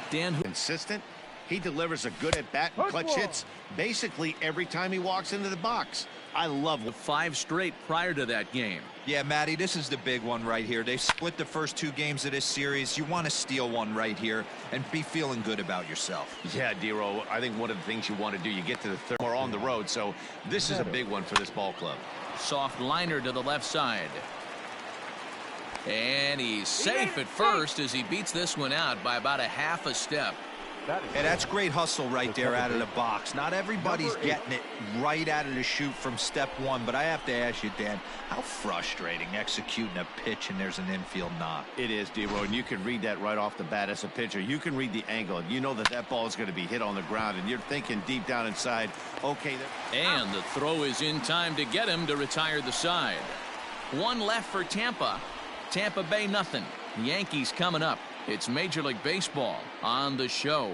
Dan. Consistent. He delivers a good at-bat and clutch hits basically every time he walks into the box. I love 5 straight prior to that game. Yeah, Matty, this is the big one right here. They've split the first 2 games of this series. You want to steal one right here and be feeling good about yourself. Yeah, Dero, I think one of the things you want to do, you get to the third or on the road, so this is a big one for this ball club. Soft liner to the left side. And he's safe at first as he beats this one out by about a half a step. And that's great hustle right there out of the box. Not everybody's getting it right out of the chute from step 1, but I have to ask you, Dan, how frustrating executing a pitch and there's an infield knock. It is, D-Roy, and you can read that right off the bat as a pitcher. You can read the angle, and you know that that ball is going to be hit on the ground, and you're thinking deep down inside, okay. And the throw is in time to get him to retire the side. 1 left for Tampa. Tampa Bay nothing. Yankees coming up. It's Major League Baseball on the show.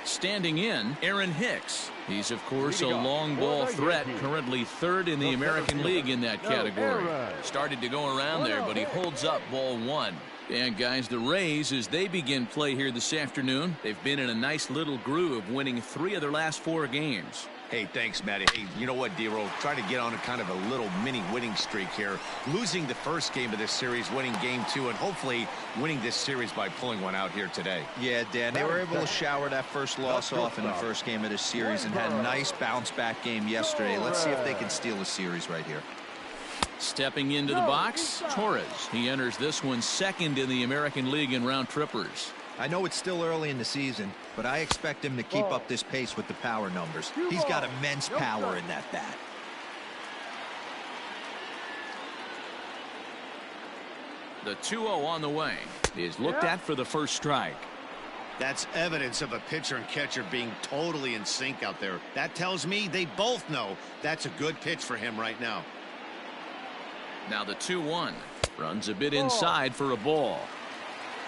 Standing in, Aaron Hicks. He's, of course, a long ball threat, currently 3rd in the American League in that category. Started to go around there, but he holds up ball 1. And, guys, the Rays, as they begin play here this afternoon, they've been in a nice little groove, winning 3 of their last 4 games. Hey, thanks, Matty. Hey, you know what, D-Roll? Trying to get on a kind of a little mini winning streak here. Losing the first game of this series, winning game 2, and hopefully winning this series by pulling one out here today. Yeah, Dan, they were able to shower that first loss off in the first game of this series and had a nice bounce-back game yesterday. Let's see if they can steal a series right here. Stepping into the box, Torres. He enters this one 2nd in the American League in round trippers. I know it's still early in the season, but I expect him to keep up this pace with the power numbers. He's got immense power in that bat. The 2-0 on the way is looked at for the first strike. That's evidence of a pitcher and catcher being totally in sync out there. That tells me they both know that's a good pitch for him right now. Now the 2-1 runs a bit inside for a ball.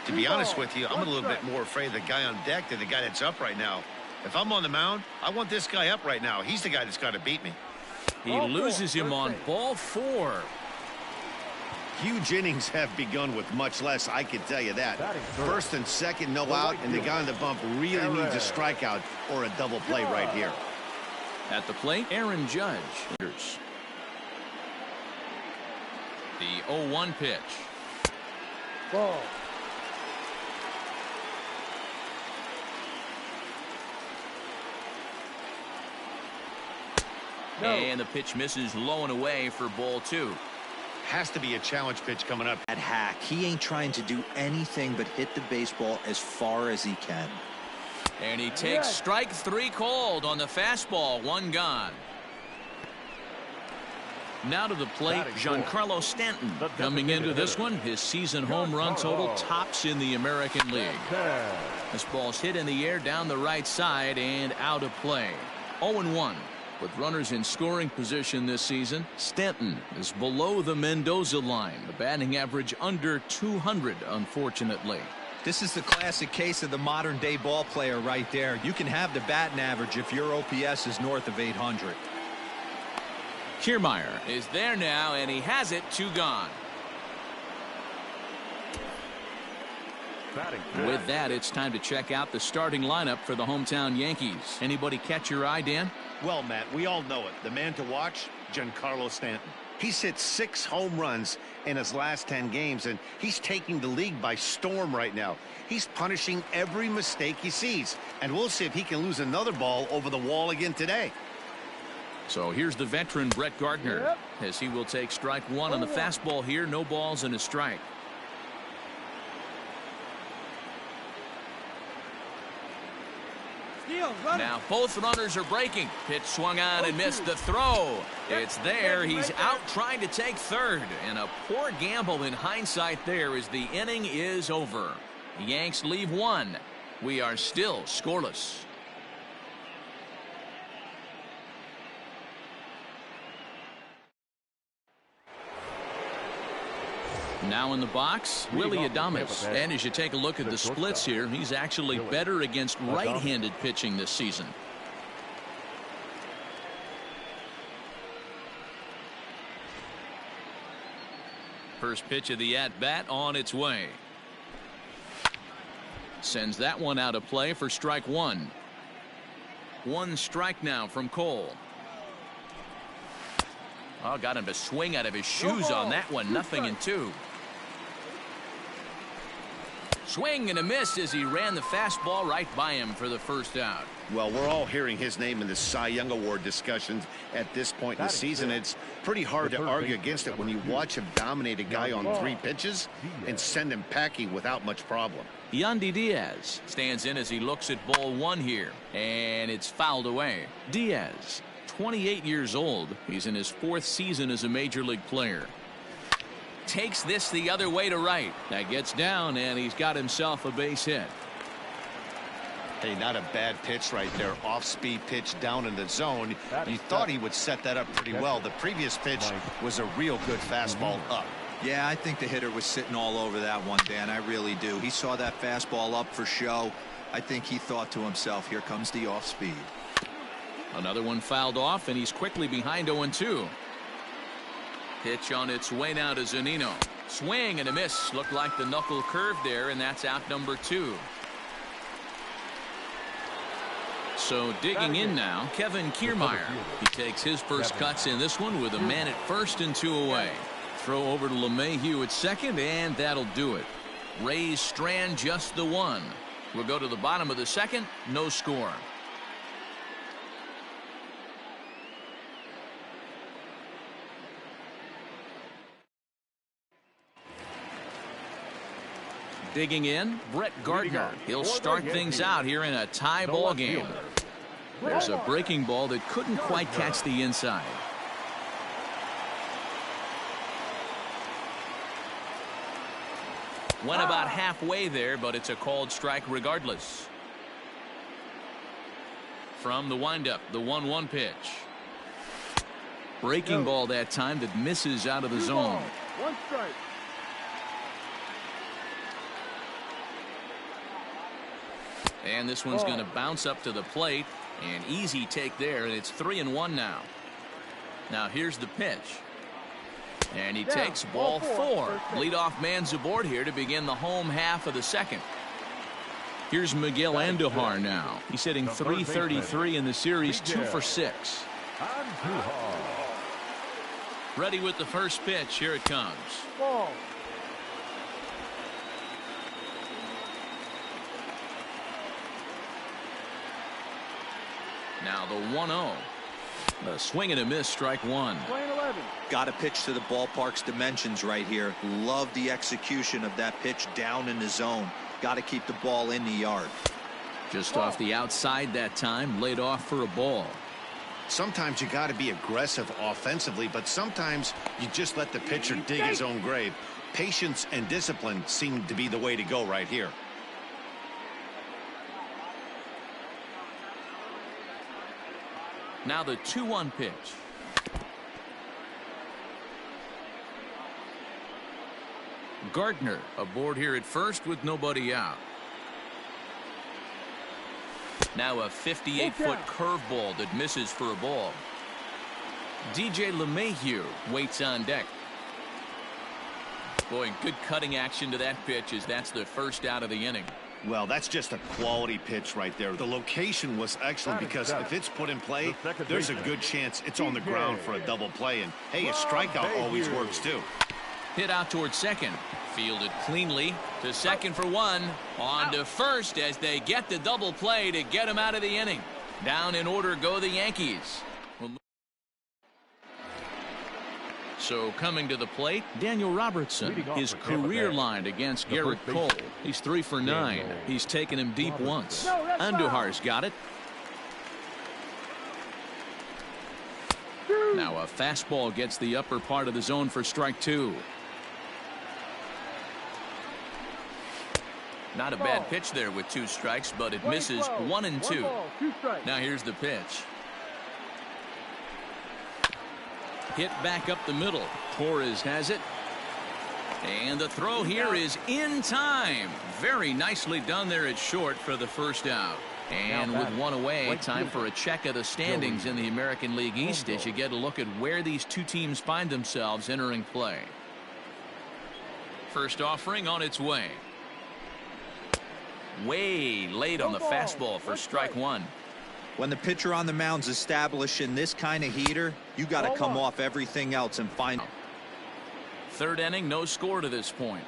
To be honest with you, I'm a little bit more afraid of the guy on deck than the guy that's up right now. If I'm on the mound, I want this guy up right now. He's the guy that's got to beat me. He loses him on ball 4. Huge innings have begun with much less, I can tell you that. First and second, no out, and the guy on the bump really needs a strikeout or a double play right here. At the plate, Aaron Judge. The 0-1 pitch. Ball. And the pitch misses low and away for ball 2. Has to be a challenge pitch coming up. At Hack, he ain't trying to do anything but hit the baseball as far as he can. And he takes strike 3 called on the fastball. 1 gone. Now to the plate, Giancarlo Stanton. Coming into this one, his season home run total tops in the American League. This ball's hit in the air down the right side and out of play. 0-1. With runners in scoring position this season, Stanton is below the Mendoza line. The batting average under 200, unfortunately. This is the classic case of the modern-day ball player right there. You can have the batting average if your OPS is north of 800. Kiermaier is there now, and he has it. 2 gone. With that, it's time to check out the starting lineup for the hometown Yankees. Anybody catch your eye, Dan? Well, Matt, we all know it. The man to watch, Giancarlo Stanton. He's hit 6 home runs in his last 10 games, and he's taking the league by storm right now. He's punishing every mistake he sees, and we'll see if he can lose another ball over the wall again today. So here's the veteran Brett Gardner, as he will take strike 1 on the fastball here. No balls and a strike. Now both runners are breaking. Pitch swung on and missed the throw. It's there. He's out trying to take third. And a poor gamble in hindsight there as the inning is over. The Yanks leave 1. We are still scoreless. Now in the box, Willie Adames. And as you take a look at the splits here, he's actually better against right-handed pitching this season. First pitch of the at-bat on its way. Sends that one out of play for strike one. One strike now from Cole. Oh, got him to swing out of his shoes on that one. 0-2. Swing and a miss as he ran the fastball right by him for the first out. Well, we're all hearing his name in the Cy Young Award discussions at this point in the season. It's pretty hard to argue against it when you watch him dominate a guy on 3 pitches and send him packing without much problem. Yandy Diaz stands in as he looks at ball 1 here, and it's fouled away. Diaz, 28 years old. He's in his 4th season as a major league player. Takes this the other way to right. That gets down, and he's got himself a base hit. Hey, not a bad pitch right there. Off-speed pitch down in the zone. You thought he would set that up pretty well. The previous pitch was a real good fastball up. Yeah, I think the hitter was sitting all over that one, Dan. I really do. He saw that fastball up for show. I think he thought to himself, here comes the off-speed. Another one fouled off, and he's quickly behind 0-2. Pitch on its way now to Zunino. Swing and a miss. Looked like the knuckle curve there, and that's out number 2. So digging in now, Kevin Kiermaier. He takes his first cuts in this one with a man at first and 2 away. Throw over to LeMahieu at second, and that'll do it. Rays strand just the 1. We'll go to the bottom of the 2nd. No score. Digging in, Brett Gardner. He'll start things out here in a tie ball game. There's a breaking ball that couldn't quite catch the inside. Went about halfway there, but it's a called strike regardless. From the windup, the 1-1 pitch. Breaking ball that time that misses out of the zone. 1 strike. And this one's going to bounce up to the plate. An easy take there, and it's 3-1 now. Now here's the pitch. And he takes ball 4. Leadoff man's aboard here to begin the home half of the 2nd. Here's Miguel Andujar now. He's hitting .333 in the series, 2 for 6. Ready with the first pitch. Here it comes. Ball. Now the 1-0. A swing and a miss, strike 1. Playing 11. Got to pitch to the ballpark's dimensions right here. Love the execution of that pitch down in the zone. Got to keep the ball in the yard. Just off the outside that time, laid off for a ball. Sometimes you got to be aggressive offensively, but sometimes you just let the pitcher dig his own grave. Patience and discipline seem to be the way to go right here. Now the 2-1 pitch. Gardner aboard here at first with nobody out. Now a 58-foot curveball that misses for a ball. DJ LeMahieu waits on deck. Boy, good cutting action to that pitch as that's the first out of the inning. Well, that's just a quality pitch right there. The location was excellent because if it's put in play, there's a good chance it's on the ground for a double play. And, hey, a strikeout always works, too. Hit out towards second. Fielded cleanly to second for 1. On to first as they get the double play to get him out of the inning. Down in order go the Yankees. So coming to the plate, Daniel Robertson. His career line against Garrett Cole. He's 3 for 9. He's taken him deep once. Andujar's got it. Now a fastball gets the upper part of the zone for strike 2. Not a bad pitch there with 2 strikes, but it misses 1 and 2. Now here's the pitch. Hit back up the middle. Torres has it. And the throw here is in time. Very nicely done there at short for the first out. And with 1 away, time for a check of the standings in the American League East as you get a look at where these 2 teams find themselves entering play. first offering on its way. Way late on the fastball for strike one. When the pitcher on the mound's establishing this kind of heater, you got to come off everything else and find. Third inning, no score to this point.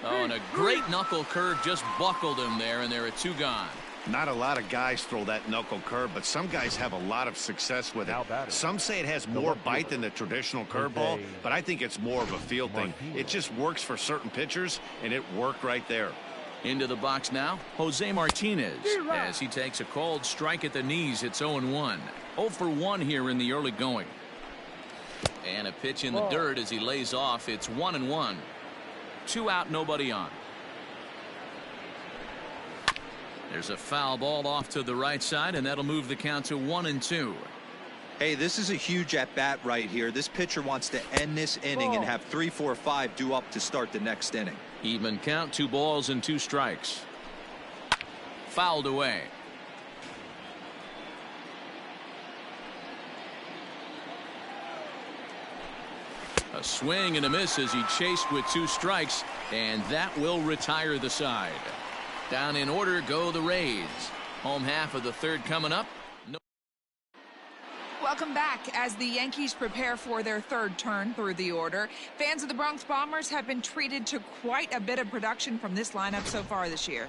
Oh, and a great knuckle curve just buckled him there, and there are two gone. Not a lot of guys throw that knuckle curve, but some guys have a lot of success with it. Some say it has more bite than the traditional curveball, but I think it's more of a feel thing. It just works for certain pitchers, and it worked right there. Into the box now, Jose Martinez, as he takes a called strike at the knees. It's 0-1. 0 for 1 here in the early going. And a pitch in the dirt as he lays off. It's 1-1. 2 out, nobody on. There's a foul ball off to the right side, and that'll move the count to 1-2. Hey, this is a huge at-bat right here. This pitcher wants to end this inning and have 3, 4, 5 due up to start the next inning. Even count, 2 balls and 2 strikes. Fouled away. A swing and a miss as he chased with 2 strikes, and that will retire the side. Down in order go the Rays. Home half of the third coming up. Welcome back. As the Yankees prepare for their third turn through the order, fans of the Bronx Bombers have been treated to quite a bit of production from this lineup so far this year.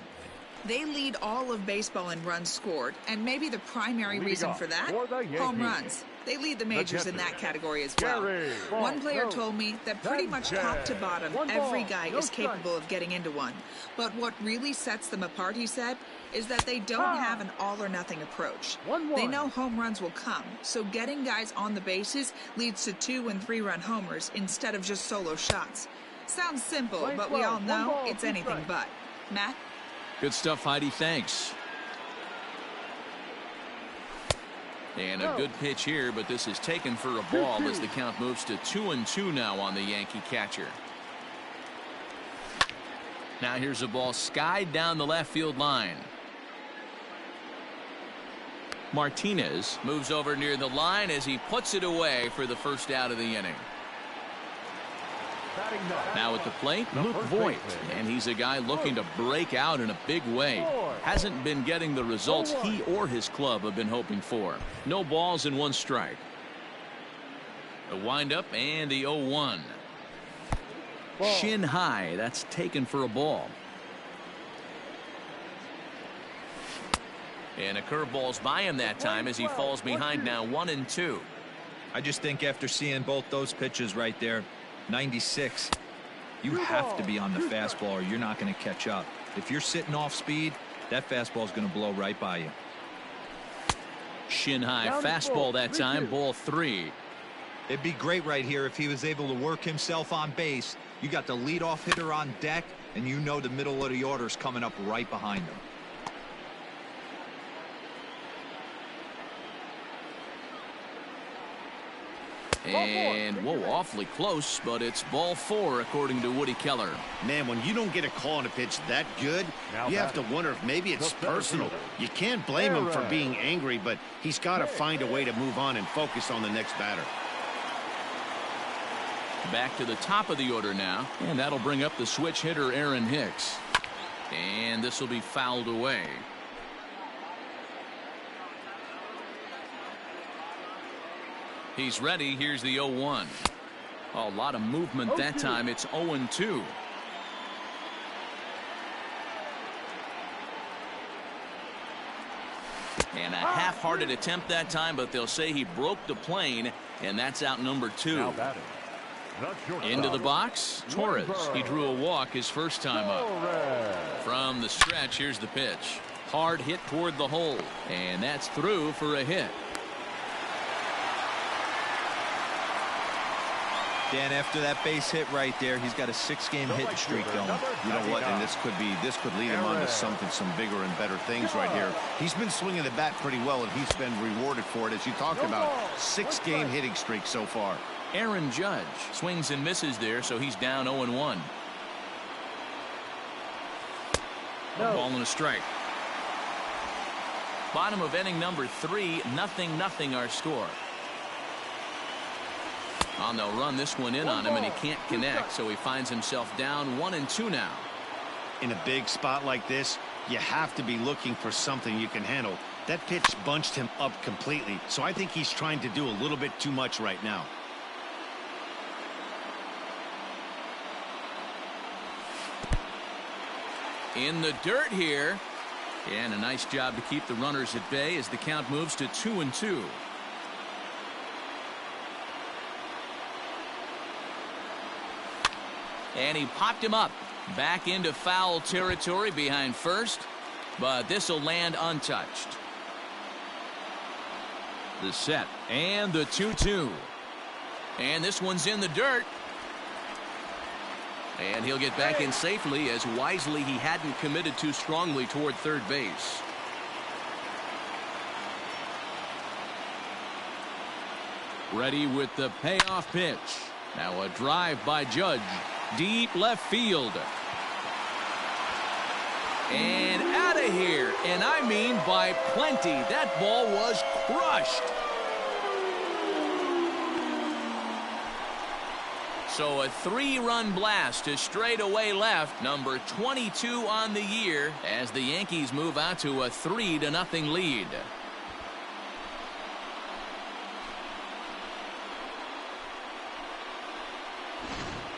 They lead all of baseball in runs scored, and maybe the primary reason for that, home runs. They lead the majors in that category as well. One player told me that pretty much top to bottom, every guy is capable of getting into one. But what really sets them apart, he said, is that they don't have an all-or-nothing approach. They know home runs will come, so getting guys on the bases leads to 2- and 3-run homers instead of just solo shots. Sounds simple, but we all know it's anything but. Matt? Good stuff, Heidi. Thanks. And a good pitch here, but this is taken for a ball as the count moves to 2-2 now on the Yankee catcher. Now here's a ball skied down the left field line. Martinez moves over near the line as he puts it away for the first out of the inning. Now at the plate, Luke Voigt, and he's a guy looking to break out in a big way. Hasn't been getting the results he or his club have been hoping for. No balls and 1 strike. The windup and the 0-1. Shin high, that's taken for a ball. And a curveball's by him that time as he falls behind now 1-2. I just think after seeing both those pitches right there, 96, you have to be on the fastball or you're not going to catch up. If you're sitting off speed, that fastball is going to blow right by you. Shin high fastball that time, ball 3. It'd be great right here if he was able to work himself on base. You got the leadoff hitter on deck, and you know the middle of the order is coming up right behind him. And, whoa, awfully close, but it's ball 4 according to Woody Keller. Man, when you don't get a call on a pitch that good, you have to wonder if maybe it's personal. You can't blame him for being angry, but he's got to find a way to move on and focus on the next batter. Back to the top of the order now, and that'll bring up the switch hitter Aaron Hicks. And this will be fouled away. He's ready. Here's the 0-1. A lot of movement that time. It's 0-2. And a half-hearted attempt that time, but they'll say he broke the plane, and that's out number 2. Into the box, Torres. He drew a walk his first time up. From the stretch, here's the pitch. Hard hit toward the hole, and that's through for a hit. Dan, after that base hit right there, he's got a 6-game hitting streak going. You know what? And this could lead him on to some bigger and better things right here. He's been swinging the bat pretty well, and he's been rewarded for it, as you talked about. 6-game hitting streak so far. Aaron Judge swings and misses there, so he's down 0-1. A ball and a strike. Bottom of inning number 3, 0-0 our score. And they'll run this one in on him, and he can't connect, so he finds himself down 1-2 now. In a big spot like this, you have to be looking for something you can handle. That pitch bunched him up completely, so I think he's trying to do a little bit too much right now. In the dirt here. And a nice job to keep the runners at bay as the count moves to 2-2. And he popped him up. Back into foul territory behind first. But this will land untouched. The set and the 2-2. And this one's in the dirt. And he'll get back in safely, as wisely he hadn't committed too strongly toward third base. Ready with the payoff pitch. Now a drive by Judge. Deep left field. And out of here. And I mean by plenty. That ball was crushed. So a 3-run blast to straightaway left, number 22 on the year, as the Yankees move out to a 3-0 lead.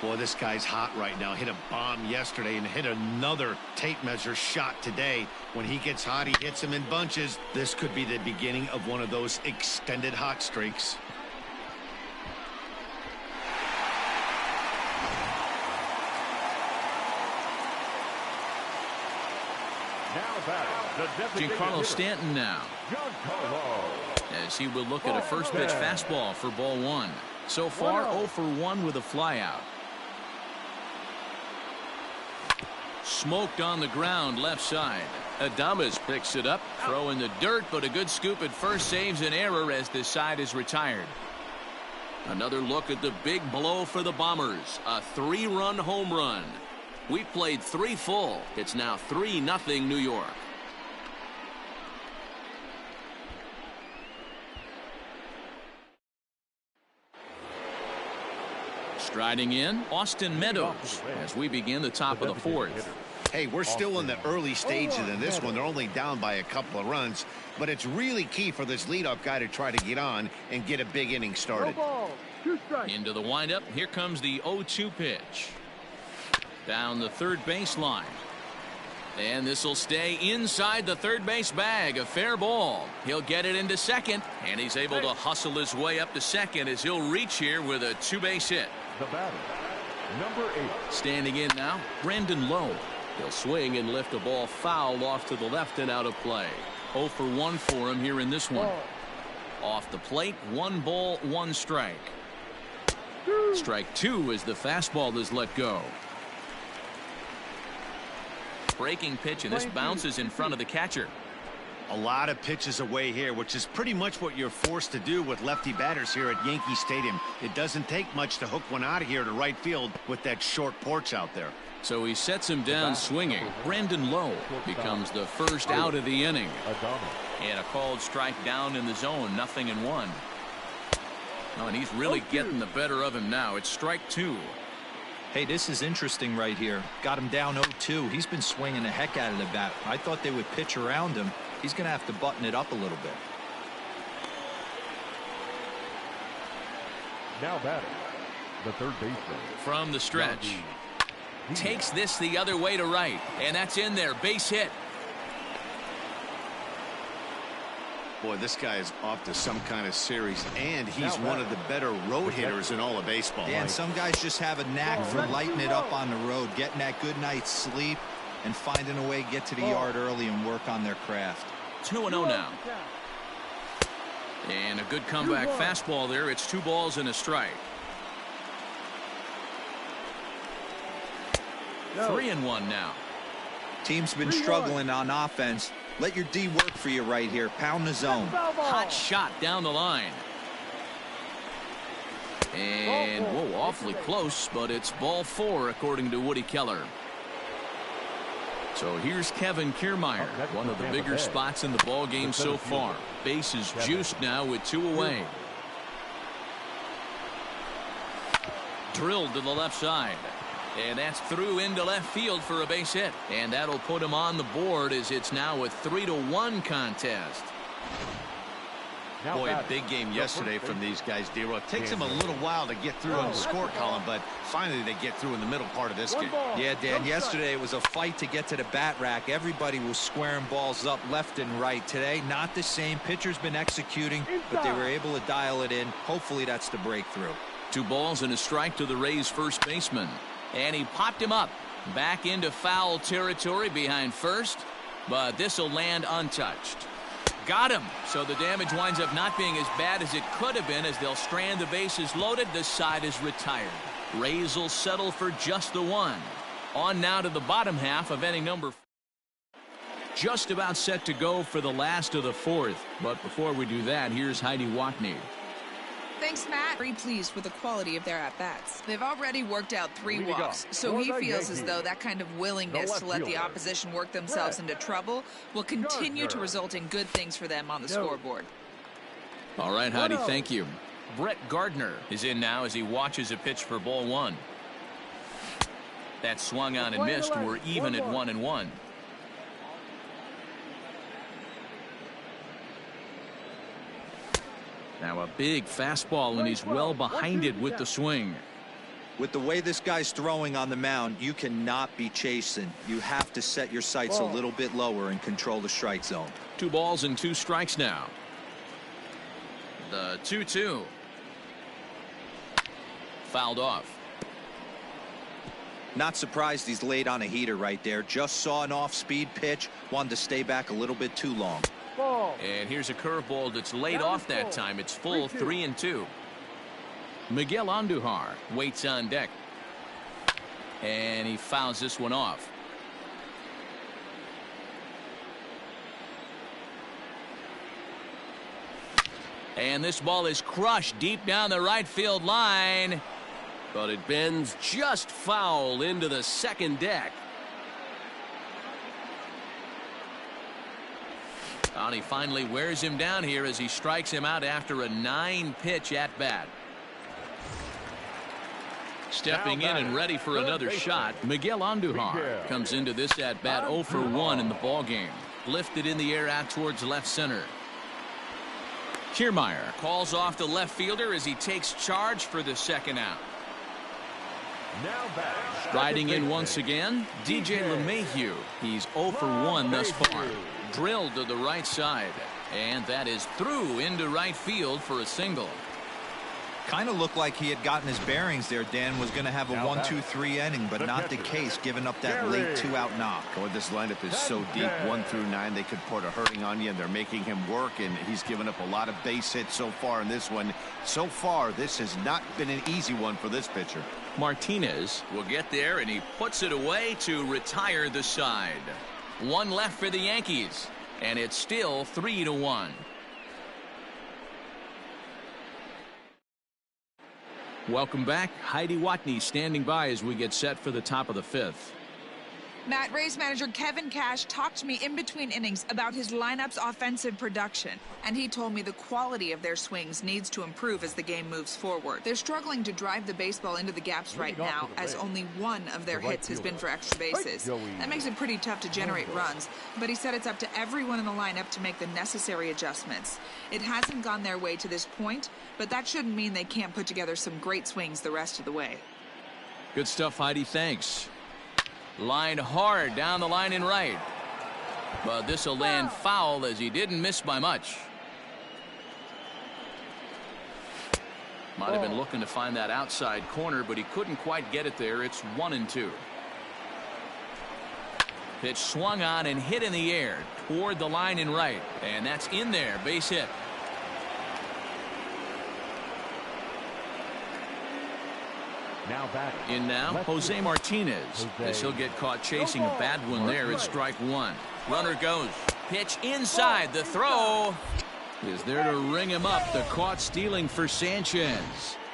Boy, this guy's hot right now. Hit a bomb yesterday and hit another tape measure shot today. When he gets hot, he hits them in bunches. This could be the beginning of one of those extended hot streaks. Giancarlo Stanton now, as he will look at a first pitch fastball for ball 1. So far 0 for 1 with a flyout. Smoked on the ground left side. Adames picks it up, throw in the dirt, but a good scoop at first saves an error as this side is retired. Another look at the big blow for the Bombers, a 3-run home run. We played 3 full. It's now 3-0 New York. Striding in, Austin Meadows, as we begin the top of the 4th. Hey, we're still in the early stages of this one. They're only down by a couple of runs, but it's really key for this leadoff guy to try to get on and get a big inning started. Into the windup. Here comes the 0-2 pitch. Down the third baseline. And this will stay inside the third base bag. A fair ball. He'll get it into second, and he's able to hustle his way up to second as he'll reach here with a 2-base hit. The batter, number 8. Standing in now, Brandon Lowe. He'll swing and lift a ball foul off to the left and out of play. 0 for 1 for him here in this one. Off the plate, 1 ball, 1 strike. Strike 2 as the fastball is let go. Breaking pitch, and this bounces in front of the catcher. A lot of pitches away here, which is pretty much what you're forced to do with lefty batters here at Yankee Stadium. It doesn't take much to hook one out of here to right field with that short porch out there. So he sets him down swinging. Brandon Lowe becomes the first out of the inning. And a called strike down in the zone, 0-1. Oh, and he's really getting the better of him now. It's strike 2. Hey, this is interesting right here. Got him down 0-2. He's been swinging the heck out of the bat. I thought they would pitch around him. He's going to have to button it up a little bit. Now batting, the third baseman. From the stretch. Takes this the other way to right. And that's in there. Base hit. Boy, this guy is off to some kind of series, and he's one of the better road hitters in all of baseball. Yeah, and some guys just have a knack for lighting it up on the road, getting that good night's sleep, and finding a way to get to the yard early and work on their craft. 2-0 now. And a good comeback fastball there. It's 2 balls and a strike. 3-1 now. Team's been struggling on offense. Let your D work for you right here. Pound the zone. Hot shot down the line. And, whoa, awfully close, but it's ball 4 according to Woody Keller. So here's Kevin Kiermaier, one of the bigger spots in the ball game so far. Base is juiced now with 2 away. Drilled to the left side. And that's through into left field for a base hit. And that'll put him on the board as it's now a 3-1 contest. Boy, a big game yesterday from these guys, D-Roy. It takes them a little while to get through on the score column, but finally they get through in the middle part of this game. Yeah, Dan, yesterday it was a fight to get to the bat rack. Everybody was squaring balls up left and right. Today, not the same. Pitcher's been executing, but they were able to dial it in. Hopefully that's the breakthrough. 2 balls and a strike to the Rays first baseman. And he popped him up. Back into foul territory behind first, but this will land untouched. Got him. So the damage winds up not being as bad as it could have been as they'll strand the bases loaded. This side is retired. Rays will settle for just the 1. On now to the bottom half of inning number 4. Just about set to go for the last of the 4th. But before we do that, here's Heidi Watney. Thanks, Matt. Very pleased with the quality of their at-bats. They've already worked out 3 walks, so he feels as though that kind of willingness to let the opposition work themselves into trouble will continue to result in good things for them on the scoreboard. All right, Heidi, thank you. Brett Gardner is in now as he watches a pitch for ball 1. That swung on and missed. We're even at 1-1. Now a big fastball, and he's well behind it with the swing. With the way this guy's throwing on the mound, you cannot be chasing. You have to set your sights a little bit lower and control the strike zone. 2 balls and 2 strikes now. The 2-2. Fouled off. Not surprised he's laid on a heater right there. Just saw an off-speed pitch. Wanted to stay back a little bit too long. And here's a curveball that's laid off that time. It's full 3-2. Miguel Andujar waits on deck. And he fouls this one off. And this ball is crushed deep down the right field line. But it bends just foul into the second deck. And he finally wears him down here as he strikes him out after a 9-pitch at-bat. Stepping in and ready for another shot, Miguel Andujar comes into this at-bat 0 for 1 in the ballgame. Lifted in the air out towards left center. Kiermaier calls off the left fielder as he takes charge for the second out. Striding in once again, DJ LeMahieu. He's 0 for 1 thus far. Drilled to the right side, and that is through into right field for a single. Kind of looked like he had gotten his bearings there. Dan was going to have a 1-2-3 inning, but not the case, giving up that late 2-out knock. Boy, this lineup is so deep, 1 through 9. They could put a hurting on you, and they're making him work, and he's given up a lot of base hits so far in this one. So far, this has not been an easy one for this pitcher. Martinez will get there, and he puts it away to retire the side. 1 left for the Yankees, and it's still 3-1. Welcome back. Heidi Watney standing by as we get set for the top of the 5th. Matt, Rays manager Kevin Cash talked to me in between innings about his lineup's offensive production, and he told me the quality of their swings needs to improve as the game moves forward. They're struggling to drive the baseball into the gaps right now, as only 1 of their hits has been for extra bases. That makes it pretty tough to generate runs, but he said it's up to everyone in the lineup to make the necessary adjustments. It hasn't gone their way to this point, but that shouldn't mean they can't put together some great swings the rest of the way. Good stuff, Heidi. Thanks. Line hard down the line in right. But this will land foul as he didn't miss by much. Might have been looking to find that outside corner, but he couldn't quite get it there. It's 1-2. Pitch swung on and hit in the air toward the line in right. And that's in there. Base hit. Now batting. In now, Jose Martinez. As he'll get caught chasing a bad one there at strike 1. Runner goes. Pitch inside. The throw is there to ring him up. The caught stealing for Sanchez.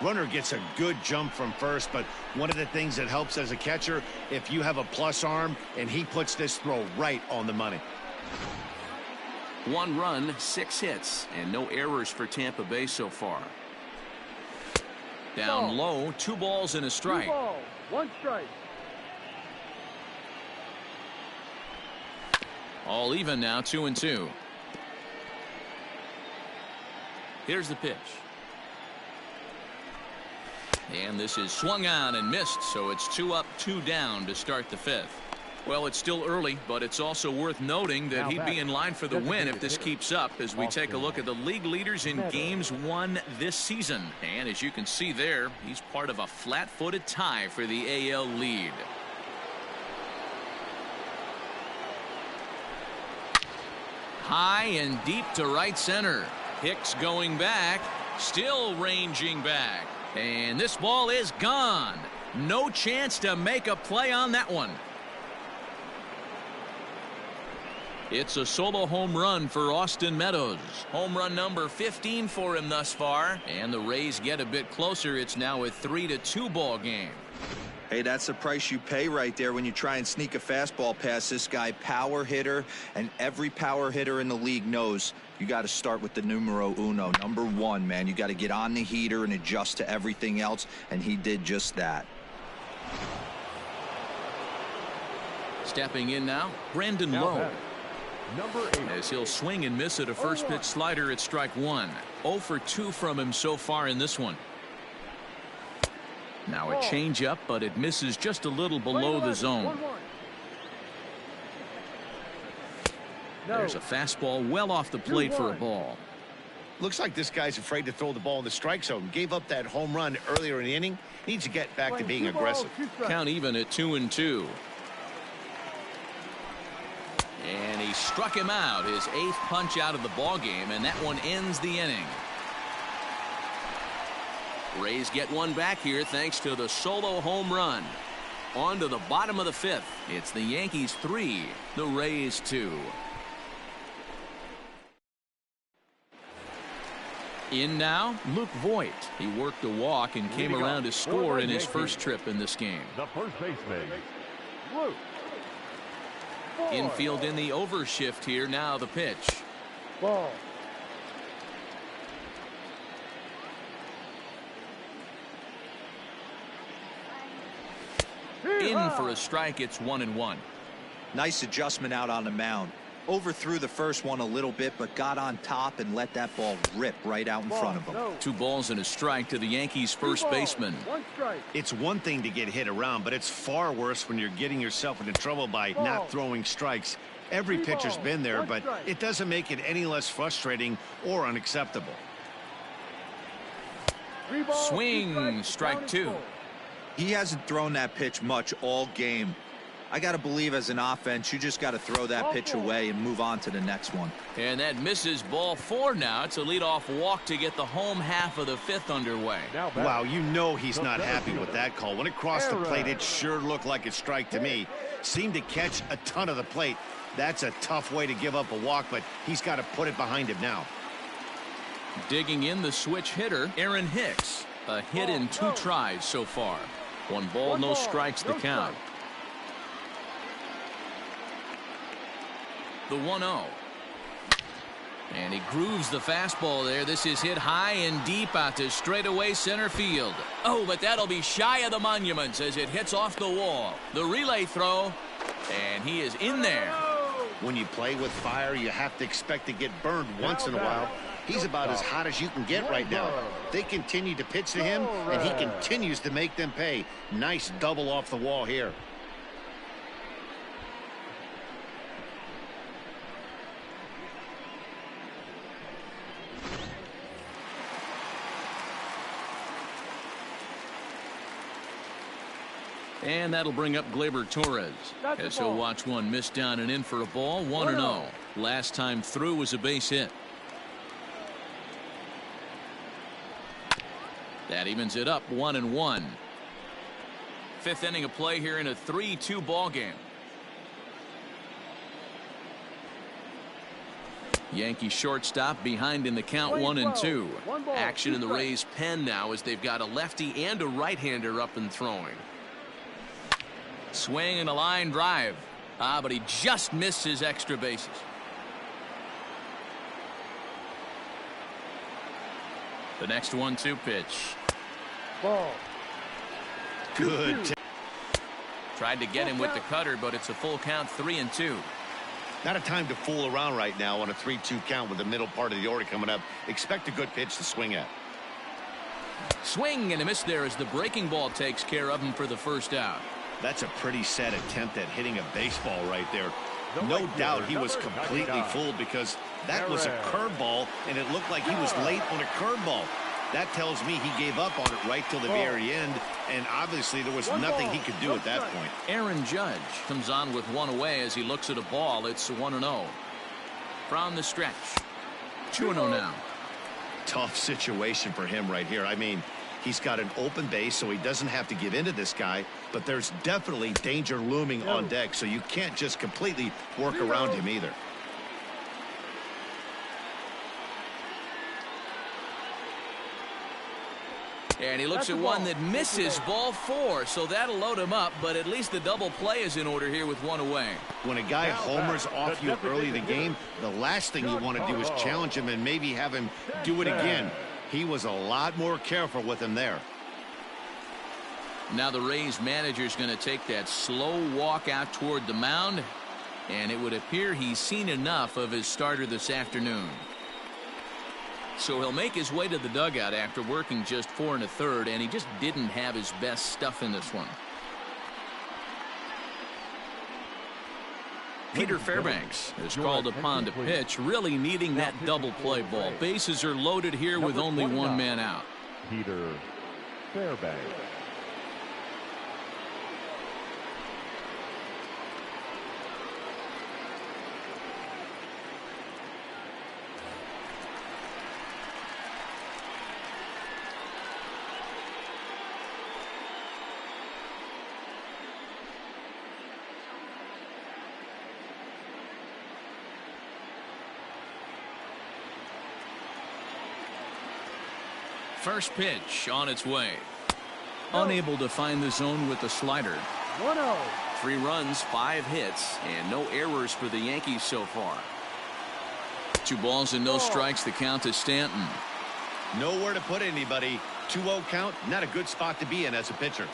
Runner gets a good jump from first, but one of the things that helps as a catcher, if you have a plus arm, and he puts this throw right on the money. 1 run, 6 hits, and no errors for Tampa Bay so far. Down low, 2 balls and a strike. 2 balls, 1 strike. All even now, 2-2. Here's the pitch. And this is swung on and missed, so it's 2 up, 2 down to start the 5th. Well, it's still early, but it's also worth noting that he'd be in line for the win if this keeps up as we take a look at the league leaders in games won this season. And as you can see there, he's part of a flat-footed tie for the AL lead. High and deep to right center. Hicks going back, still ranging back. And this ball is gone. No chance to make a play on that one. It's a solo home run for Austin Meadows. Home run number 15 for him thus far. And the Rays get a bit closer. It's now a 3-2 ball game. Hey, that's the price you pay right there when you try and sneak a fastball past this guy. Power hitter, and every power hitter in the league knows you got to start with the numero uno, number 1, man. You got to get on the heater and adjust to everything else, and he did just that. Stepping in now, Brandon Lowe. Number 8. As he'll swing and miss at a first pitch slider at strike 1. 0 for 2 from him so far in this one. Now a changeup, but it misses just a little below the zone. There's a fastball well off the plate for a ball. Looks like this guy's afraid to throw the ball in the strike zone. Gave up that home run earlier in the inning. Needs to get back to being aggressive. Count even at 2-2. And he struck him out, his 8th punch out of the ball game, and that one ends the inning. Rays get one back here thanks to the solo home run. On to the bottom of the 5th. It's the Yankees 3, the Rays 2. In now, Luke Voigt. He worked a walk and came around to score in his first trip in this game. The first baseman, Luke. Infield in the overshift here. Now the pitch. Ball. In for a strike. It's 1-1. Nice adjustment out on the mound. Overthrew the first one a little bit, but got on top and let that ball rip right out in front of him. 2 balls and a strike to the Yankees first baseman. 1 strike. It's one thing to get hit around, but it's far worse when you're getting yourself into trouble by not throwing strikes. Every pitcher's been there, but it doesn't make it any less frustrating or unacceptable. Swing, strike 2. He hasn't thrown that pitch much all game. I got to believe as an offense, you just got to throw that pitch away and move on to the next one. And that misses ball 4 now. It's a leadoff walk to get the home half of the 5th underway. Wow, you know he's not happy with that call. When it crossed the plate, it sure looked like a strike to me. Seemed to catch a ton of the plate. That's a tough way to give up a walk, but he's got to put it behind him now. Digging in the switch hitter, Aaron Hicks. A hit in 2 tries so far. 1 ball, no strikes to count. The 1-0. And he grooves the fastball there. This is hit high and deep out to straightaway center field. Oh, but that'll be shy of the monuments as it hits off the wall. The relay throw, and he is in there. When you play with fire, you have to expect to get burned once in a while. He's about as hot as you can get right now. They continue to pitch to him, and he continues to make them pay. Nice double off the wall here. And that'll bring up Gleyber Torres as he'll watch one miss down and in for a ball. 1-0. Last time through was a base hit. That evens it up 1-1. 5th inning of play here in a 3-2 ball game. Yankee shortstop behind in the count 1-2. Action in the Rays pen now as they've got a lefty and a right-hander up and throwing. Swing and a line drive. But he just missed his extra bases. The next 1-2 pitch. Ball. Good. Tried to get him with the cutter, but it's a full count, 3-2. Not a time to fool around right now on a 3-2 count with the middle part of the order coming up. Expect a good pitch to swing at. Swing and a miss there as the breaking ball takes care of him for the first out. That's a pretty sad attempt at hitting a baseball right there. No doubt he was completely fooled because that was a curveball, and it looked like he was late on a curveball. That tells me he gave up on it right till the very end, and obviously there was nothing he could do at that point. Aaron Judge comes on with one away as he looks at a ball. It's 1-0. From the stretch, 2-0 now. Tough situation for him right here. I mean, he's got an open base, so he doesn't have to give in to this guy, but there's definitely danger looming on deck, so you can't just completely work around him either. And he looks at one that misses, ball 4, so that'll load him up, but at least the double play is in order here with one away. When a guy homers off you early in the game, the last thing you want to do is challenge him and maybe have him do it again. He was a lot more careful with him there. Now the Rays manager's going to take that slow walk out toward the mound, and it would appear he's seen enough of his starter this afternoon. So he'll make his way to the dugout after working just 4 1/3, and he just didn't have his best stuff in this one. Peter Fairbanks is called upon to pitch, really needing that double play ball. Bases are loaded here with only one man out. Peter Fairbanks. First pitch on its way. Unable to find the zone with the slider. 1-0. 3 runs, 5 hits, and no errors for the Yankees so far. 2 balls and no strikes. The count to Stanton. Nowhere to put anybody. 2-0 count, not a good spot to be in as a pitcher.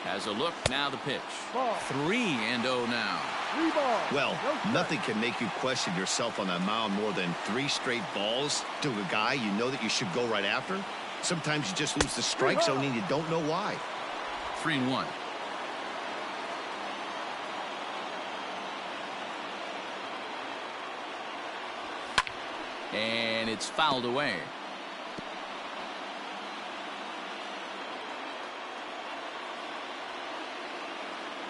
Has a look, now the pitch. Ball. 3-0 now. 3 balls. Well, nothing can make you question yourself on that mound more than 3 straight balls to a guy you know that you should go right after. Sometimes you just lose the strike zone and you don't know why. 3-1. And it's fouled away.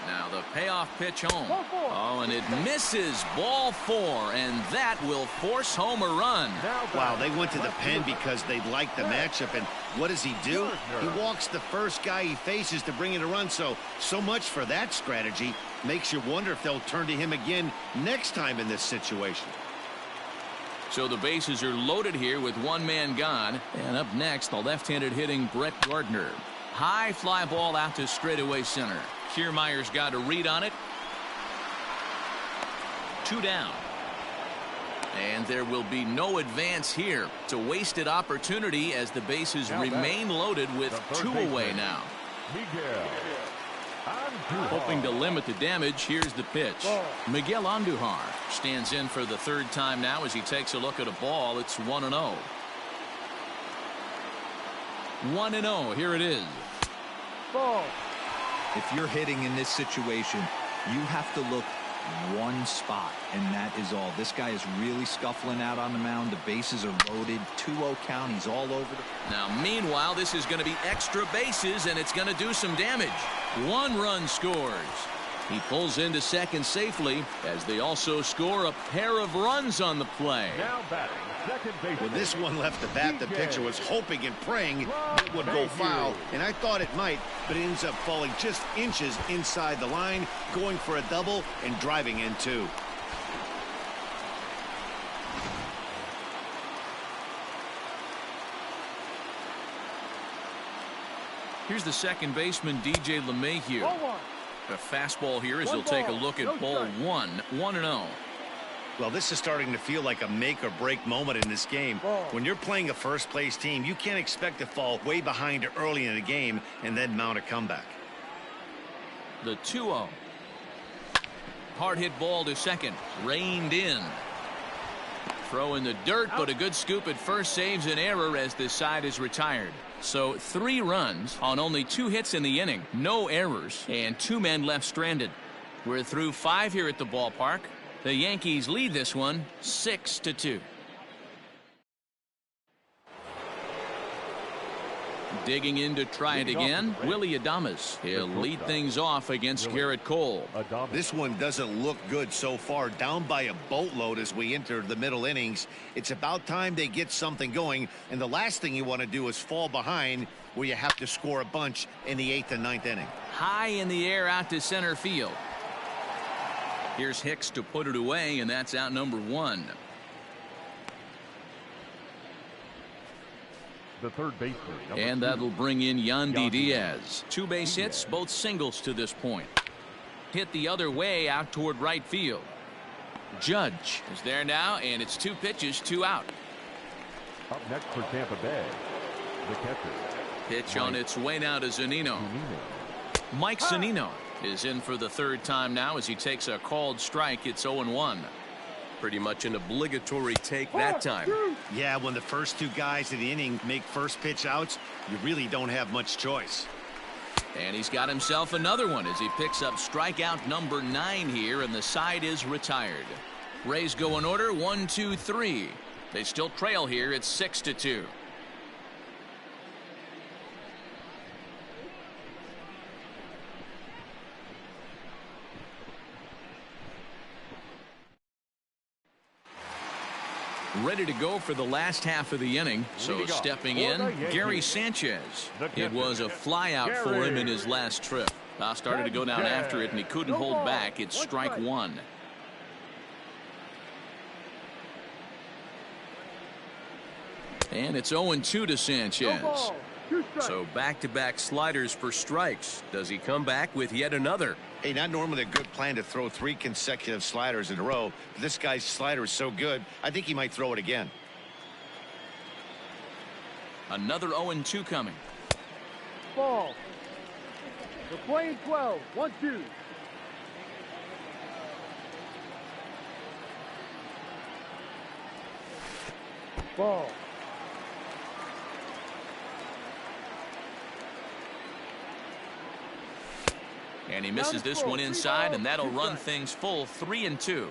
Now the payoff pitch home. Oh, and it misses, ball 4, and that will force home a run. Wow, they went to the pen because they liked the matchup, and what does he do? He walks the first guy he faces to bring in a run, so much for that strategy. Makes you wonder if they'll turn to him again next time in this situation. So the bases are loaded here with one man gone, and up next, the left-handed hitting Brett Gardner. High fly ball out to straightaway center. Kiermaier's got a read on it. 2 down. And there will be no advance here. It's a wasted opportunity as the bases remain loaded with 2 away now. Hoping to limit the damage, here's the pitch. Miguel Andujar stands in for the 3rd time now as he takes a look at a ball. It's 1-0. 1-0, here it is. Ball. If you're hitting in this situation, you have to look one spot, and that is all. This guy is really scuffling out on the mound. The bases are loaded. 2-0 count. He's all over the... Now, meanwhile, this is going to be extra bases, and it's going to do some damage. 1 run scores. He pulls into second safely as they also score a pair of runs on the play. Now batting, second base. When this one left the bat, the pitcher was hoping and praying it would go foul, and I thought it might, but it ends up falling just inches inside the line, going for a double and driving in 2. Here's the second baseman, DJ LeMahieu. A fastball here as he'll take a look at ball 1. 1-0. Well, this is starting to feel like a make-or-break moment in this game. When you're playing a first-place team, you can't expect to fall way behind early in the game and then mount a comeback. The 2-0. Hard hit ball to second. Reined in. Throw in the dirt, but a good scoop at first saves an error as this side is retired. So 3 runs on only 2 hits in the inning. No errors, and 2 men left stranded. We're through 5 here at the ballpark. The Yankees lead this one 6-2. Digging in to try it again, Willie Adames. He'll lead things off against Garrett Cole. This one doesn't look good so far. Down by a boatload as we enter the middle innings. It's about time they get something going, and the last thing you want to do is fall behind where you have to score a bunch in the 8th and 9th inning. High in the air out to center field. Here's Hicks to put it away, and that's out number 1. The third baseman. And that'll bring in Yandy Diaz. 2 base hits, both singles to this point. Hit the other way out toward right field. Judge is there now, and it's 2 pitches, 2 out. Up next for Tampa Bay, the catcher. Pitch on its way now to Zunino. Mike Zunino is in for the 3rd time now as he takes a called strike. It's 0-1. Pretty much an obligatory take that time. Yeah, when the first 2 guys in the inning make first pitch outs, you really don't have much choice. And he's got himself another one as he picks up strikeout number 9 here, and the side is retired. Rays go in order 1, 2, 3. They still trail here. It's 6-2. Ready to go for the last half of the inning. So stepping in, Gary Sanchez. It was a flyout for him in his last trip. Started to go down after it, and he couldn't hold back. It's strike 1. And it's 0-2 to Sanchez. So back-to-back sliders for strikes. Does he come back with yet another? Hey, not normally a good plan to throw 3 consecutive sliders in a row, but this guy's slider is so good, I think he might throw it again. Another 0-2 coming. Ball. We're playing 12. 1-2. Ball. And he misses this one inside, and that'll run things full 3-2.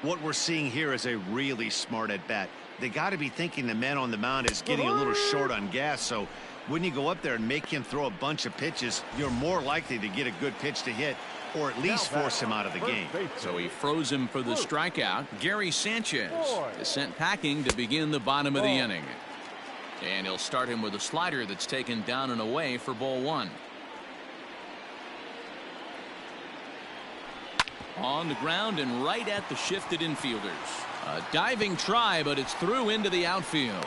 What we're seeing here is a really smart at bat. They got to be thinking the man on the mound is getting a little short on gas, so when you go up there and make him throw a bunch of pitches, you're more likely to get a good pitch to hit or at least force him out of the game. So he froze him for the strikeout. Gary Sanchez is sent packing to begin the bottom of the inning. And he'll start him with a slider that's taken down and away for ball 1. On the ground and right at the shifted infielders. A diving try, but it's through into the outfield.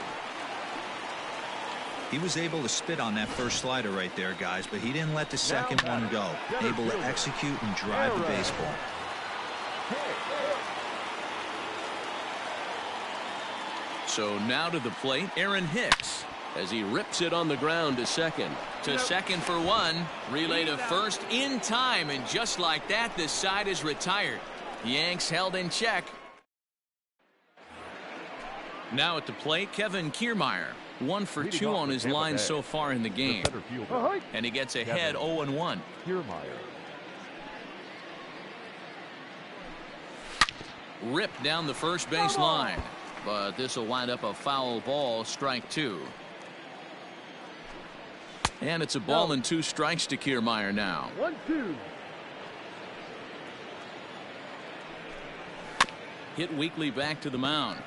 He was able to spit on that first slider right there, guys, but he didn't let the second one go. Able to execute and drive the baseball. So now to the plate, Aaron Hicks, as he rips it on the ground to second. To second for 1. Relay to first in time, and just like that, this side is retired. Yanks held in check. Now at the plate, Kevin Kiermaier. 1 for 2 on his line so far in the game. And he gets ahead 0-1. Ripped down the first base line. But this will wind up a foul ball, strike 2. And it's a ball and 2 strikes to Kiermaier now. 1-2. Hit weakly back to the mound.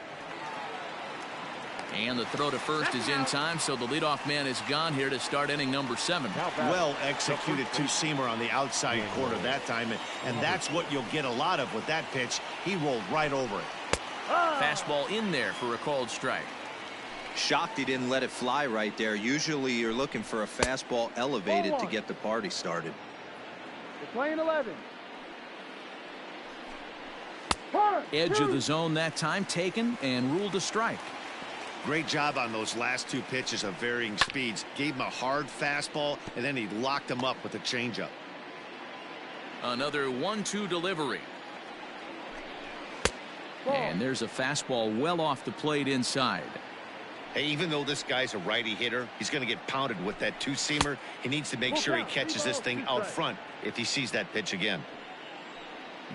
And the throw to first is in time, so the leadoff man is gone here to start inning number 7. Well executed 2-seamer on the outside corner that time, and that's what you'll get a lot of with that pitch. He rolled right over it. Fastball in there for a called strike. Shocked he didn't let it fly right there. Usually you're looking for a fastball elevated to get the party started. We're playing 11. Edge of the zone that time taken and ruled a strike. Great job on those last two pitches of varying speeds. Gave him a hard fastball, and then he locked him up with a changeup. Another 1-2 delivery. And there's a fastball well off the plate inside. Hey, even though this guy's a righty hitter, he's going to get pounded with that two-seamer. He needs to make sure he catches this thing out front if he sees that pitch again.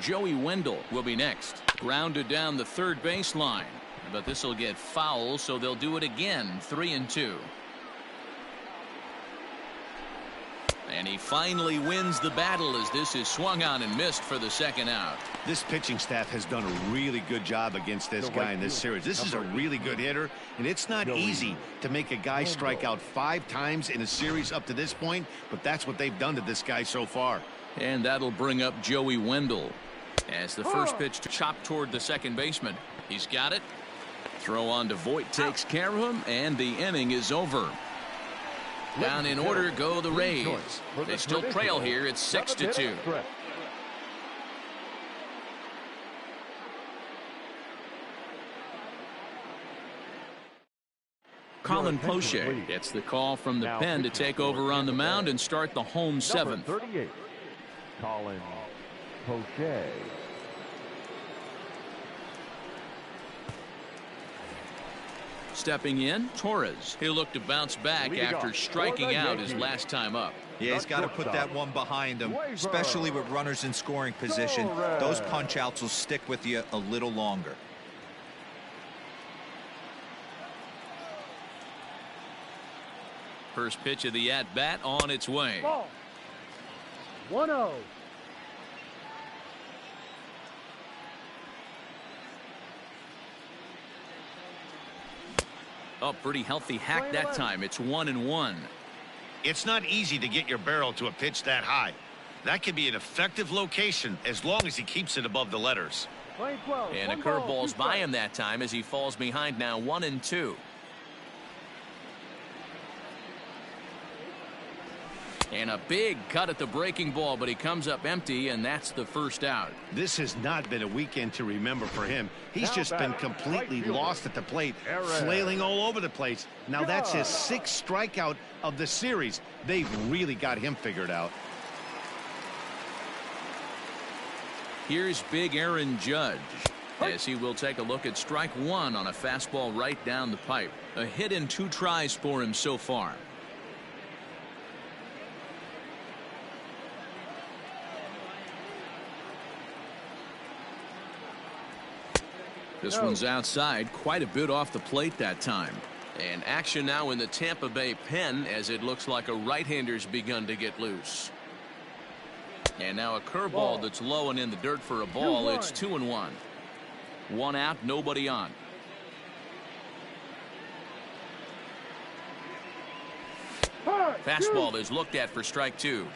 Joey Wendell will be next. Grounded down the third baseline. But this will get foul, so they'll do it again. 3-2. And he finally wins the battle as this is swung on and missed for the second out. This pitching staff has done a really good job against this guy in this series. This is a really good hitter, and it's not easy to make a guy strike out 5 times in a series up to this point, but that's what they've done to this guy so far. And that'll bring up Joey Wendell as the first pitch chopped toward the second baseman. He's got it. Throw on to Voit takes care of him, and the inning is over. Down in order go the Rays. They still trail here. It's 6-2. Colin Poche gets the call from the pen to take over on the mound and start the home 7th. 38, Colin Poche. Stepping in, Torres. He'll look to bounce back after striking out his last time up. Yeah, he's got to put that one behind him, especially with runners in scoring position. Those punch-outs will stick with you a little longer. First pitch of the at-bat on its way. 1-0. Oh, pretty healthy hack that time. It's 1-1. It's not easy to get your barrel to a pitch that high. That can be an effective location as long as he keeps it above the letters. And a curveball's by him that time as he falls behind now 1-2. And a big cut at the breaking ball, but he comes up empty, and that's the first out. This has not been a weekend to remember for him. He's just been completely lost at the plate, flailing all over the place. Now that's his 6th strikeout of the series. They've really got him figured out. Here's big Aaron Judge as he will take a look at strike 1 on a fastball right down the pipe. A hit in 2 tries for him so far. This one's outside, quite a bit off the plate that time. And action now in the Tampa Bay pen as it looks like a right-hander's begun to get loose. And now a curveball that's low and in the dirt for a ball. It's 2-1. 1 out, nobody on. Fastball is looked at for strike 2.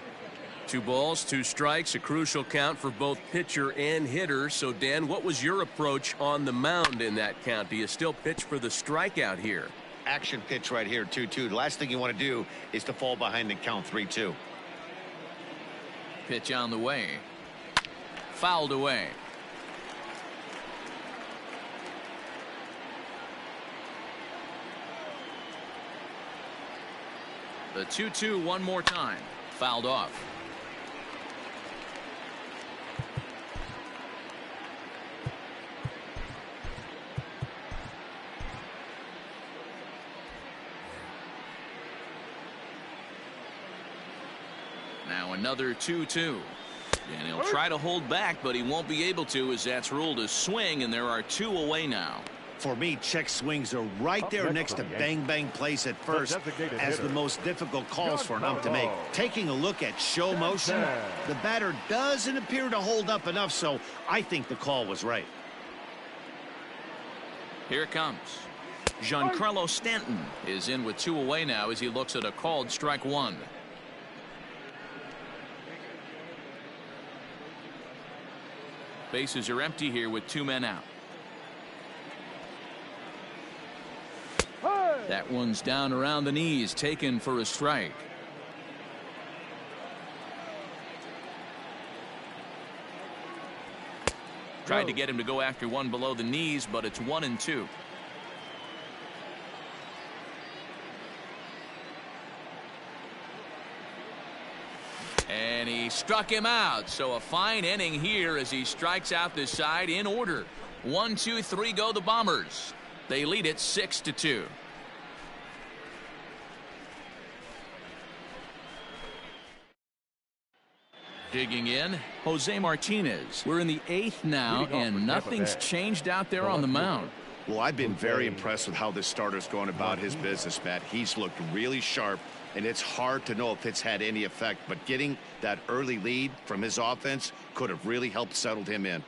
2 balls, 2 strikes, a crucial count for both pitcher and hitter. So, Dan, what was your approach on the mound in that count? Do you still pitch for the strikeout here? Action pitch right here, 2-2. The last thing you want to do is to fall behind and count 3-2. Pitch on the way. Fouled away. The 2-2 one more time. Fouled off. Now another 2-2. And he'll try to hold back, but he won't be able to as that's ruled a swing, and there are 2 away now. For me, check swings are right there next to bang-bang plays at first as the most difficult calls for an ump to make. Taking a look at show motion, the batter doesn't appear to hold up enough, so I think the call was right. Here it comes. Giancarlo Stanton is in with 2 away now as he looks at a called strike 1. Bases are empty here with 2 men out. That one's down around the knees, taken for a strike. Tried to get him to go after one below the knees, but it's 1-2. And he struck him out. So a fine inning here as he strikes out this side in order. 1, 2, 3 go the Bombers. They lead it 6-2. Digging in, Jose Martinez. We're in the 8th now, and nothing's changed out there on the mound. Well, I've been very impressed with how this starter's going about his business, Matt. He's looked really sharp, and it's hard to know if it's had any effect, but getting that early lead from his offense could have really helped settle him in.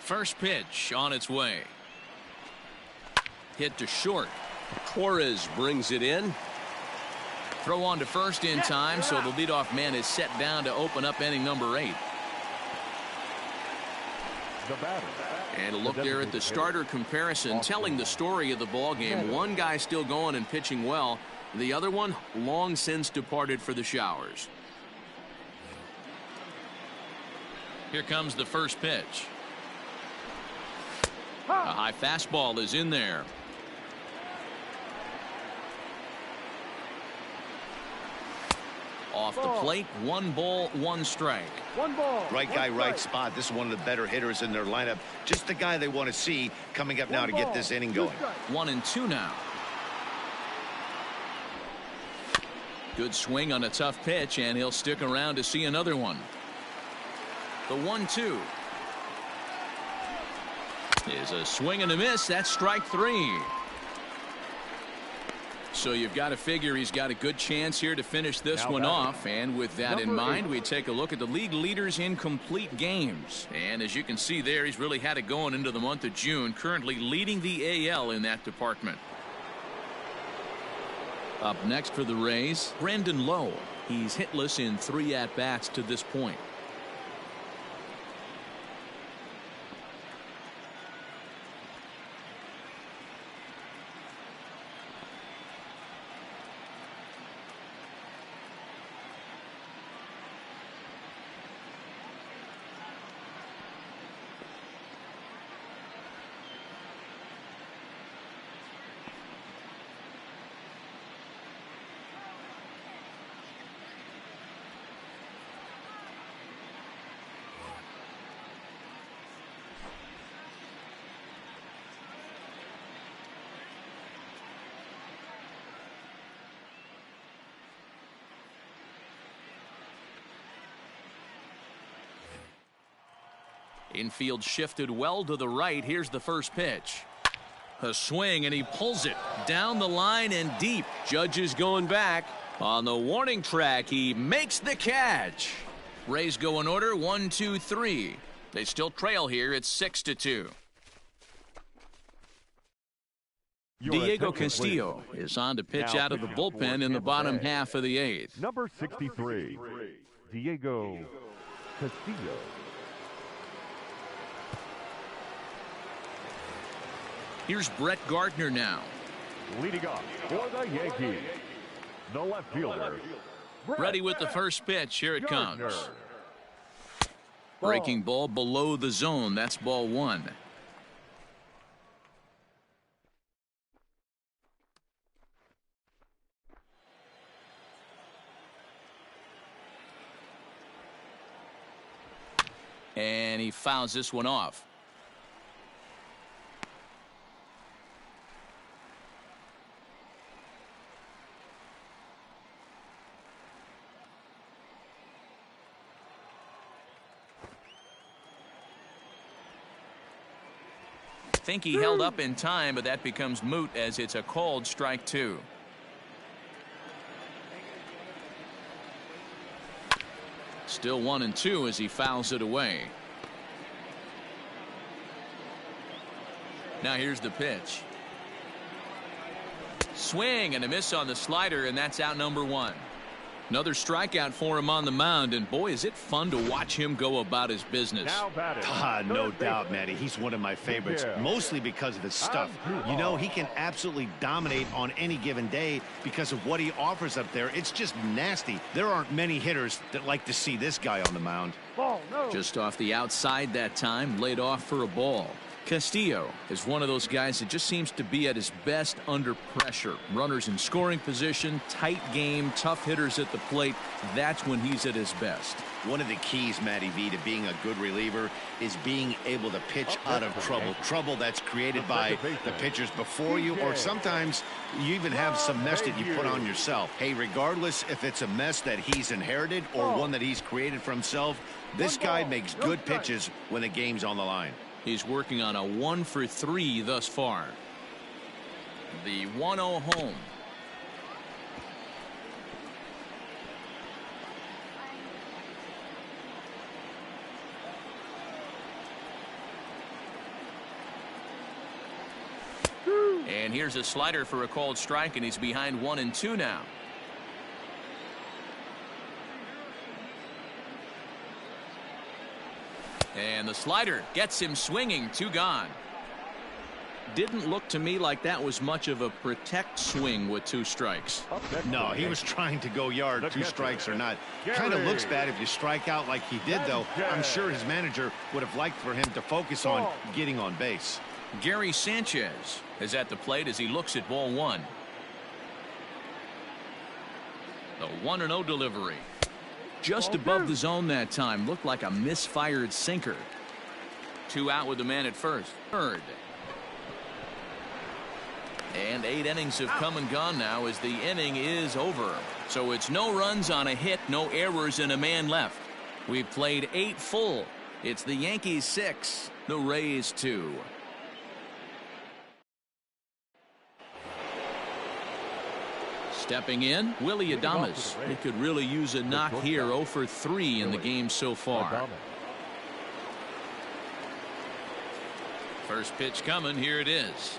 First pitch on its way. Hit to short. Torres brings it in. Throw on to first in time, so the leadoff man is set down to open up inning number 8. And a look there at the starter comparison, telling the story of the ball game. One guy still going and pitching well. The other one long since departed for the showers. Here comes the first pitch. A high fastball is in there. Off the plate, 1 ball, 1 strike. 1 ball. Right guy, right spot. This is one of the better hitters in their lineup. Just the guy they want to see coming up now to get this inning going. 1-2 now. Good swing on a tough pitch, and he'll stick around to see another one. The 1-2 is a swing and a miss. That's strike 3. So you've got to figure he's got a good chance here to finish this one off. And with that in mind, we take a look at the league leaders in complete games. And as you can see there, he's really had it going into the month of June, currently leading the AL in that department. Up next for the Rays, Brandon Lowe. He's hitless in 3 at-bats to this point. Infield shifted well to the right. Here's the first pitch. A swing, and he pulls it down the line and deep. Judge is going back. On the warning track, he makes the catch. Rays go in order, 1, 2, 3. They still trail here. It's 6-2. Diego Castillo is on to pitch out of the bullpen in the bottom half of the 8th. Number 63, Diego Castillo. Here's Brett Gardner now. Leading off for the Yankees, the left fielder. Ready with the first pitch. Here it Gardner. comes. Breaking ball below the zone. That's ball one. And he fouls this one off. Think he held up in time, but that becomes moot as it's a called strike two. Still 1-2 as he fouls it away. Now here's the pitch. Swing and a miss on the slider, and that's out number one. Another strikeout for him on the mound, and boy, is it fun to watch him go about his business. No doubt, Matty. He's one of my favorites, mostly because of his stuff. You know, he can absolutely dominate on any given day because of what he offers up there. It's just nasty. There aren't many hitters that like to see this guy on the mound. Just off the outside that time, laid off for a ball. Castillo is one of those guys that just seems to be at his best under pressure. Runners in scoring position, tight game, tough hitters at the plate. That's when he's at his best. One of the keys, Matty V, to being a good reliever is being able to pitch out of trouble. Trouble that's created by the pitchers before you, or sometimes you even have some mess that you put on yourself. Hey, regardless if it's a mess that he's inherited or one that he's created for himself, this guy makes good pitches when the game's on the line. He's working on a 1-for-3 thus far. The 1-0 home. And here's a slider for a called strike, and he's behind 1-2 now. And the slider gets him swinging. Two gone. Didn't look to me like that was much of a protect swing with two strikes. No, he was trying to go yard, two strikes or not. Kind of looks bad if you strike out like he did, though. I'm sure his manager would have liked for him to focus on getting on base. Gary Sanchez is at the plate as he looks at ball one. The 1-0 delivery. Just above the zone that time. Looked like a misfired sinker. Two out with the man at first. Third. And 8 innings have come and gone now as the inning is over. So it's no runs on a hit, no errors, and a man left. We've played 8 full. It's the Yankees 6, the Rays 2. Stepping in, Willie Adames. He could really use a knock here. 0-for-3 in the game so far. First pitch coming. Here it is.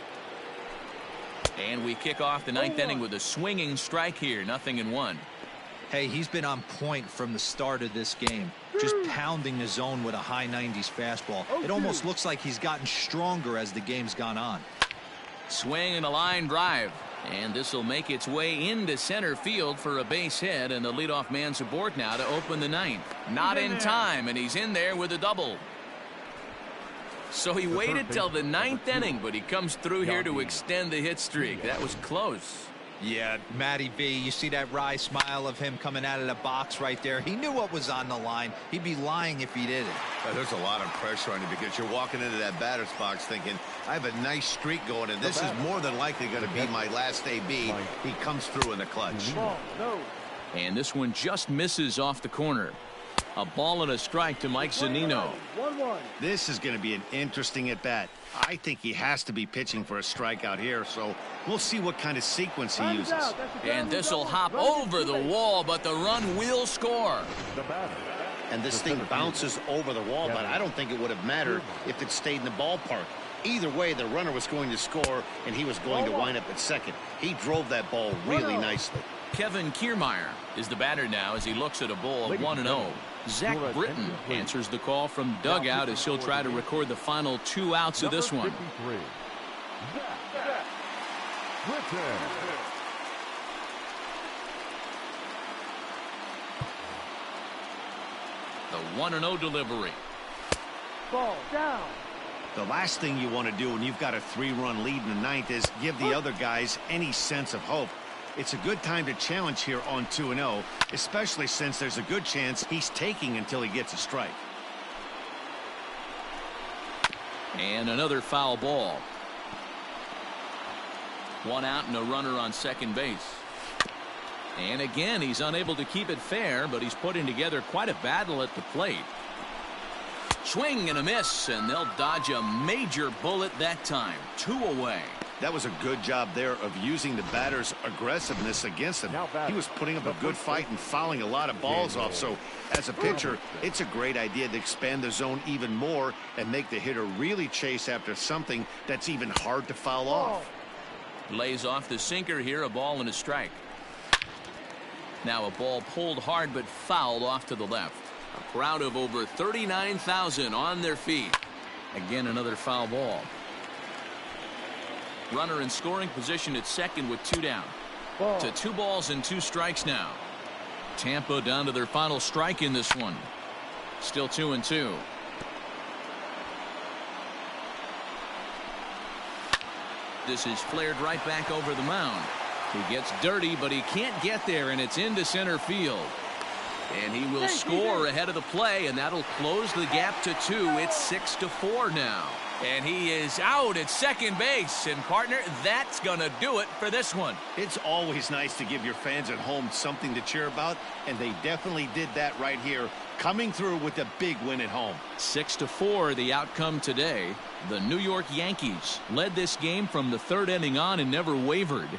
And we kick off the 9th inning with a swinging strike here. 0-1. Hey, he's been on point from the start of this game. Just pounding the zone with a high 90s fastball. It almost looks like he's gotten stronger as the game's gone on. Swing and a line drive. And this will make its way into center field for a base hit, and the leadoff man's aboard now to open the 9th. Not in time, and he's in there with a double. So he waited till the 9th inning, but he comes through here to extend the hit streak. That was close. Yeah, Matty V, you see that wry smile of him coming out of the box right there. He knew what was on the line. He'd be lying if he didn't. There's a lot of pressure on you because you're walking into that batter's box thinking, I have a nice streak going, and this is more than likely going to be my last AB. He comes through in the clutch. And this one just misses off the corner. A ball and a strike to Mike Zunino. This is going to be an interesting at-bat. I think he has to be pitching for a strikeout here, so we'll see what kind of sequence he uses. And this will hop over the wall, but the run will score. And this thing bounces over the wall, but I don't think it would have mattered if it stayed in the ballpark. Either way, the runner was going to score, and he was going to wind up at second. He drove that ball really nicely. Kevin Kiermaier is the batter now as he looks at a ball of 1-0. Zach Britton answers the call from dugout as he'll try to record the final 2 outs of this one. The 1-0 delivery. Ball down. The last thing you want to do when you've got a 3-run lead in the ninth is give the other guys any sense of hope. It's a good time to challenge here on 2-0, especially since there's a good chance he's taking until he gets a strike. And another foul ball. 1 out and a runner on second base. And again, he's unable to keep it fair, but he's putting together quite a battle at the plate. Swing and a miss, and they'll dodge a major bullet that time. 2 away. That was a good job there of using the batter's aggressiveness against him. He was putting up a good fight and fouling a lot of balls off. So as a pitcher, it's a great idea to expand the zone even more and make the hitter really chase after something that's even hard to foul off. Lays off the sinker here, a ball and a strike. Now a ball pulled hard but fouled off to the left. A crowd of over 39,000 on their feet. Again, another foul ball. Runner in scoring position at second with 2 down. To 2 balls and 2 strikes now. Tampa down to their final strike in this one. Still 2-2. This is flared right back over the mound. He gets dirty, but he can't get there, and it's into center field. And he will score ahead of the play, and that'll close the gap to 2. It's 6-4 now. And he is out at second base. And, partner, that's going to do it for this one. It's always nice to give your fans at home something to cheer about, and they definitely did that right here, coming through with a big win at home. 6-4 the outcome today. The New York Yankees led this game from the 3rd inning on and never wavered.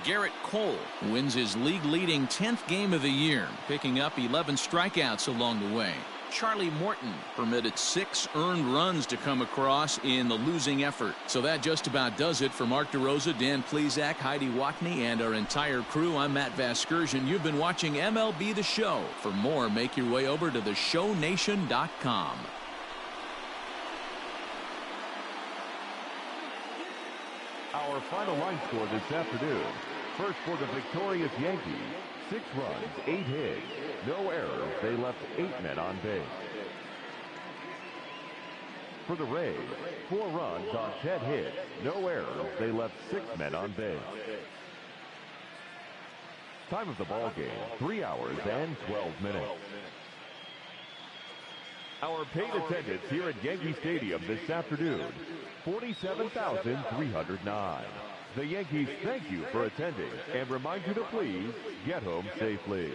Garrett Cole wins his league-leading 10th game of the year, picking up 11 strikeouts along the way. Charlie Morton permitted 6 earned runs to come across in the losing effort. So that just about does it for Mark DeRosa, Dan Plesac, Heidi Watney, and our entire crew. I'm Matt Vasgersian. You've been watching MLB The Show. For more, make your way over to theshownation.com. Our final line score this afternoon. First for the victorious Yankees, 6 runs, 8 hits, no errors. They left 8 men on base. For the Rays, 4 runs on 10 hits, no errors. They left 6 men on base. Time of the ball game, 3 hours and 12 minutes. Our paid attendance here at Yankee Stadium this afternoon, 47,309. The Yankees thank you for attending and remind you to please get home safely.